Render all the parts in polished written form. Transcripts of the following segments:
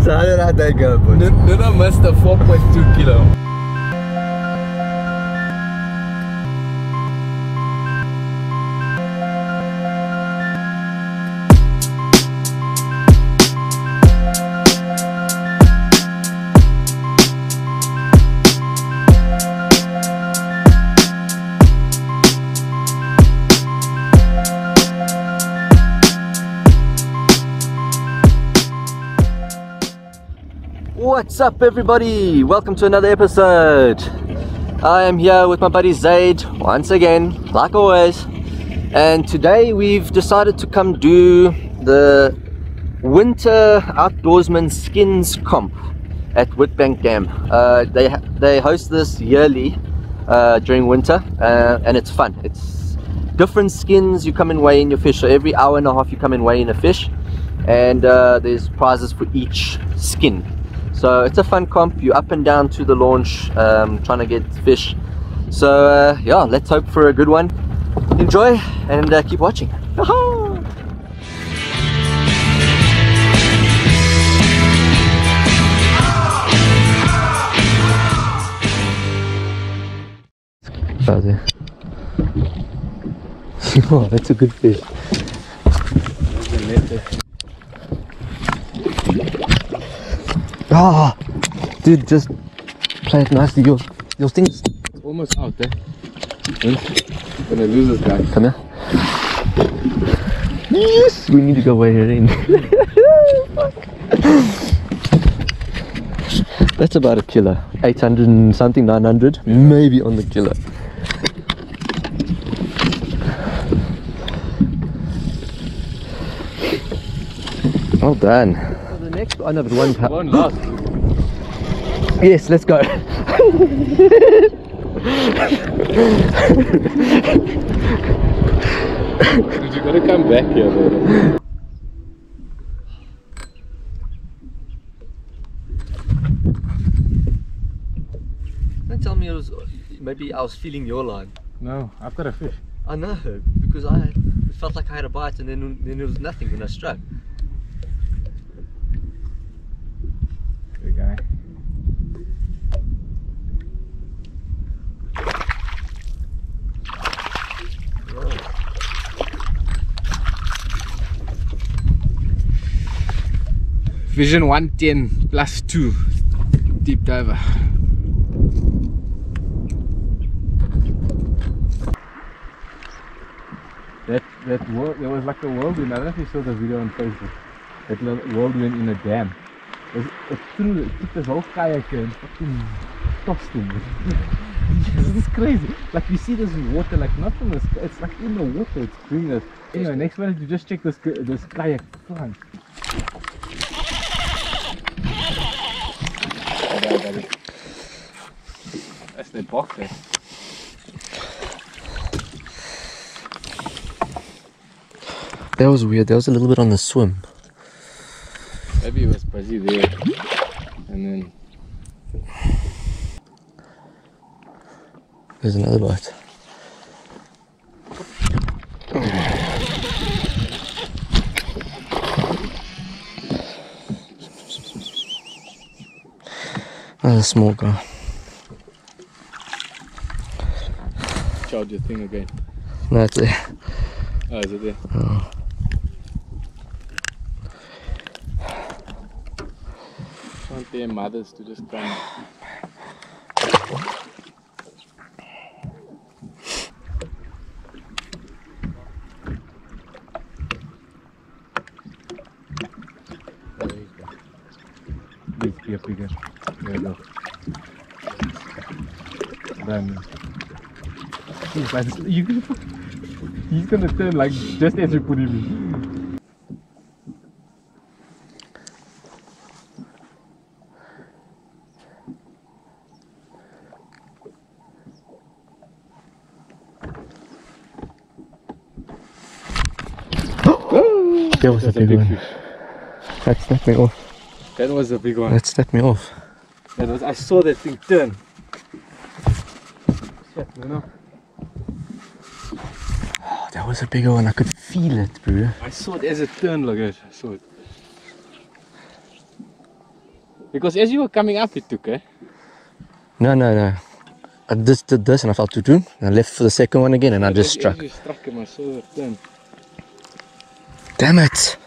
So how did that go, boys? Nuno missed a 4.2 kilo. What's up, everybody? Welcome to another episode. I am here with my buddy Zaid once again, like always, and today we've decided to come do the winter outdoorsman skins comp at Witbank Dam. They host this yearly during winter, and it's fun. It's different skins. You come and weigh in your fish, so every hour and a half you come and weigh in a fish, and there's prizes for each skin. So it's a fun comp. You're up and down to the launch, trying to get fish. So yeah, let's hope for a good one. Enjoy and keep watching. Oh, that's a good fish. Ah, dude, just play it nicely. Your thing's Almost out there. I'm gonna lose this guy. Come here. Yes, we need to go weigh it in. That's about a kilo. 800 and something, 900, maybe on the kilo. Well done. The next one of one pound. One last. Yes, let's go. Dude, you gotta come back here, man. Don't tell me it was. Maybe I was feeling your line. No, I've got a fish. I know, because I felt like I had a bite, and then it was nothing when I struck. Good guy. Vision 110 plus 2 deep diver. That there was like a whirlwind. I don't know if you saw the video on Facebook. That whirlwind in a dam. It took this whole kayak and fucking tossed him. This is crazy. Like you see this water, like not from the sky, it's like in the water, it's doing this. Anyway, next one you just check this kayak front. That's the box there. That was weird. That was a little bit on the swim. Maybe it was busy there, and then there's another bite. Another small guy. charge your thing again. No, it's there. Oh, is it there? Oh. Want their mothers to just come. Please be a bigger. There we go. Then he's gonna turn like just as you put him in. That was a big one. fish. That snapped me off. That was a big one. That snapped me off. That was, I saw that thing turn. Shit, no. Oh, that was a bigger one. I could feel it, bro. I saw it as it turned like that. I saw it. Because as you were coming up, it took, eh? No. I just did this and I felt and I left for the second one again and I just struck. As you struck him, I saw it turn. Damn it!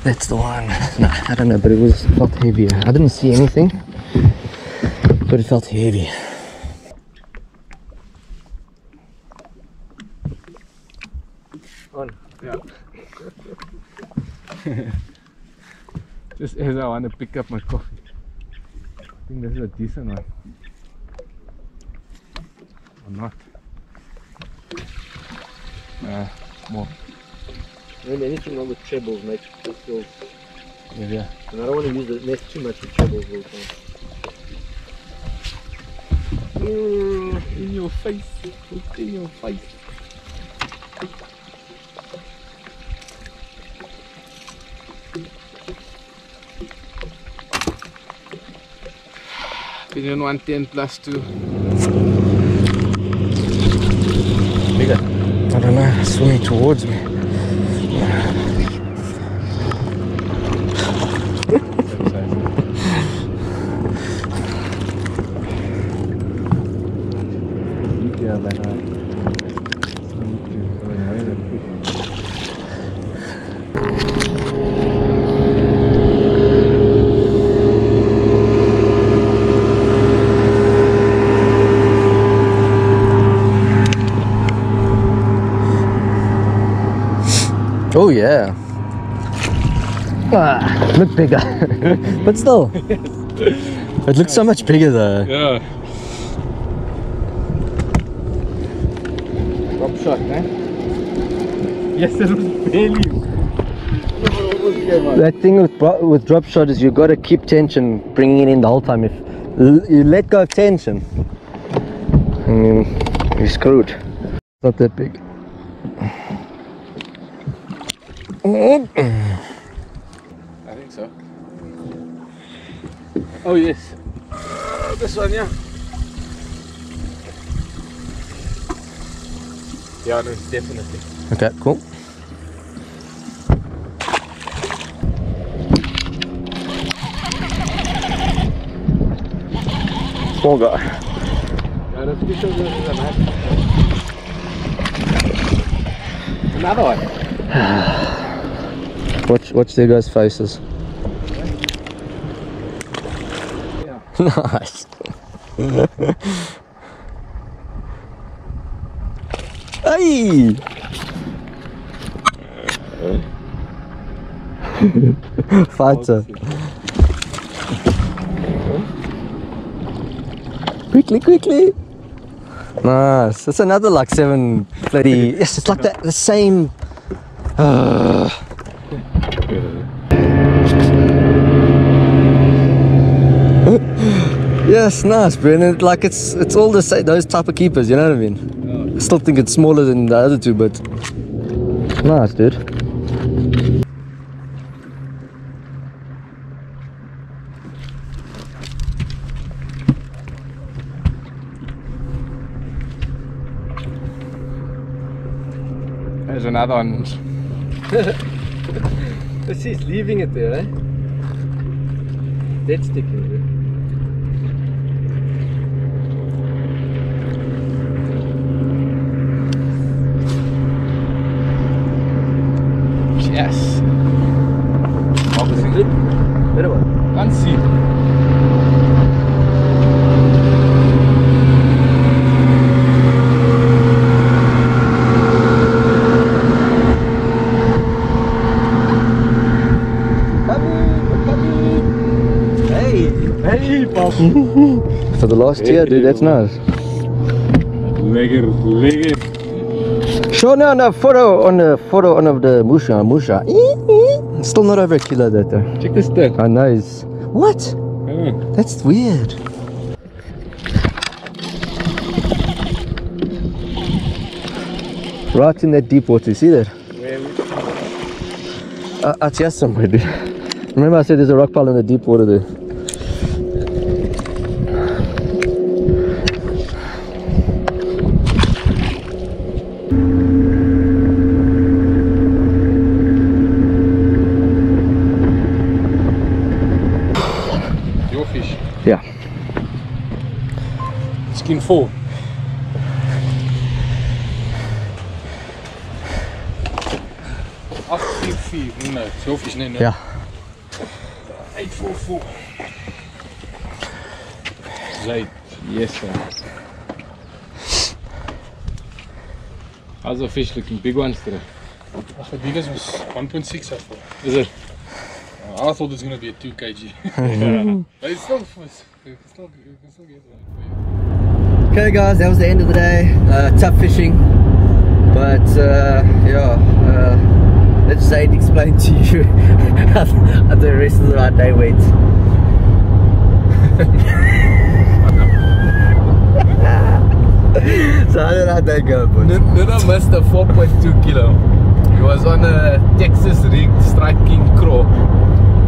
That's the one. No, I don't know, but it felt heavier. I didn't see anything, but it felt heavy. On. Yeah. Just as I want to pick up my coffee. I think this is a decent one. Or not. More. When anything wrong with trebles makes it feel... Yeah. And I don't want to use the net too much with trebles all the time. In your face. Look in your face. Opinion 110 plus 2. Bigger. I don't know, swimming towards me. Oh yeah. Look bigger. But still. It looks so much bigger though. Yeah. Drop shot, eh? Yes, it was barely. That thing with drop shot is you got to keep tension, bringing it in the whole time. If you let go of tension, you're screwed. It's not that big. I think so. Oh yes. This one, yeah. Yeah, no, definitely. Okay, cool. Small guy. Yeah, that's because this is a nice. Another one. Watch their guys' faces. Yeah. Nice. Hey! Fighter. Quickly. Nice. That's another like 7 bloody. Yes, it's like that. The same. Yes, nice, bro. And like it's all the same. Those type of keepers. You know what I mean? I still think it's smaller than the other two, but nice, dude. There's another one. Let's see, it's leaving it there, eh? Dead sticking there. Yes. Obviously. Good. Better one. Can't see. Hey, Pop. For the last year, dude, that's nice. Lekker. Show no photo on the Musha. Still not over a kilo that though. Check this thing. Oh, nice. What? That's weird. Right in that deep water, you see that? Out here somewhere, dude. Remember I said there's a rock pile in the deep water there. Yeah. Skin 4. No, selfish, no. Yeah. 844. Right. Yes, sir. How's the fish looking? Big ones today? The biggest was 1.6 so far. Is it? I thought it was going to be a 2 kg. Yeah. But it's still get one. Okay guys, that was the end of the day. Tough fishing, but yeah, let's Zaid explain to you how the rest of the day went. So how did our day go, boys? Nuna missed a 4.2 kilo. He was on a Texas rig striking craw,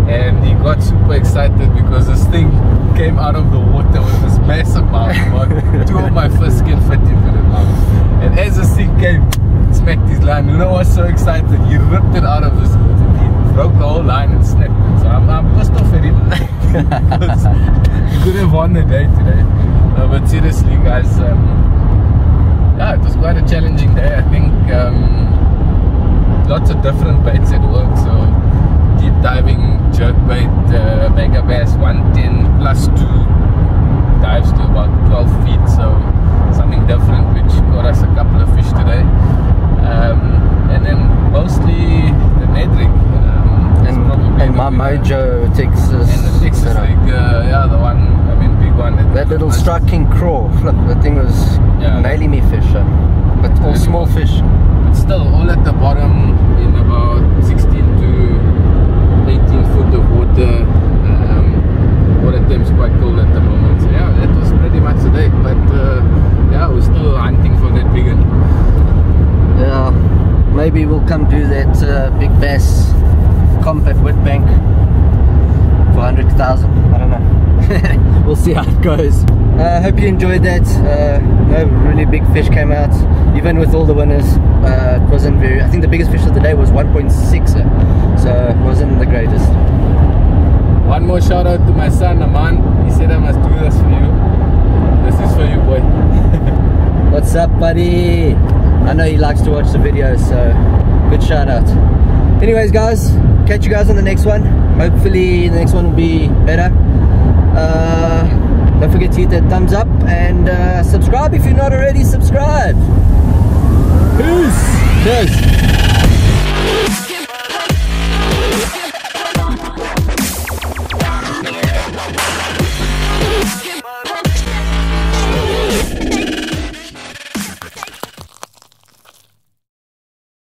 and he got super excited because this thing came out of the water with this massive mouth. About 2 of my fish can fit into the mouth. And as this thing came, smacked his line. Nuna was so excited, he ripped it out of this water. He broke the whole line and snapped it. So I'm pissed off at him because he could have won the day today. No, but seriously guys, yeah, it was quite a challenging day. I think lots of different baits at work. So deep diving, jerkbait, mega bass 110 plus 2 dives to about 12 feet. So something different, which got us a couple of fish today. And then mostly the Ned rig. And my Mojo Texas. And the Texas rig, yeah, the one, I mean, big one. That little striking craw, flip, that thing was nailing me fish, but all small fish. But still, all at the bottom in about 16 to 18 foot of water. Water temp's quite cold at the moment. So yeah, that was pretty much the day. But yeah, we're still hunting for that big one. Yeah, maybe we'll come do that big bass comp at Witbank for 100,000. I don't know. We'll see how it goes. I hope you enjoyed that. No really big fish came out, even with all the winners. It wasn't very. I think the biggest fish of the day was 1.6, so it wasn't the greatest. One more shout out to my son Aman. He said I must do this for you. This is for you, boy. What's up, buddy? I know he likes to watch the videos, so good shout out. Anyways guys, catch you guys on the next one. Hopefully the next one will be better. Don't forget to hit that thumbs up and subscribe if you're not already subscribed. Peace. Cheers.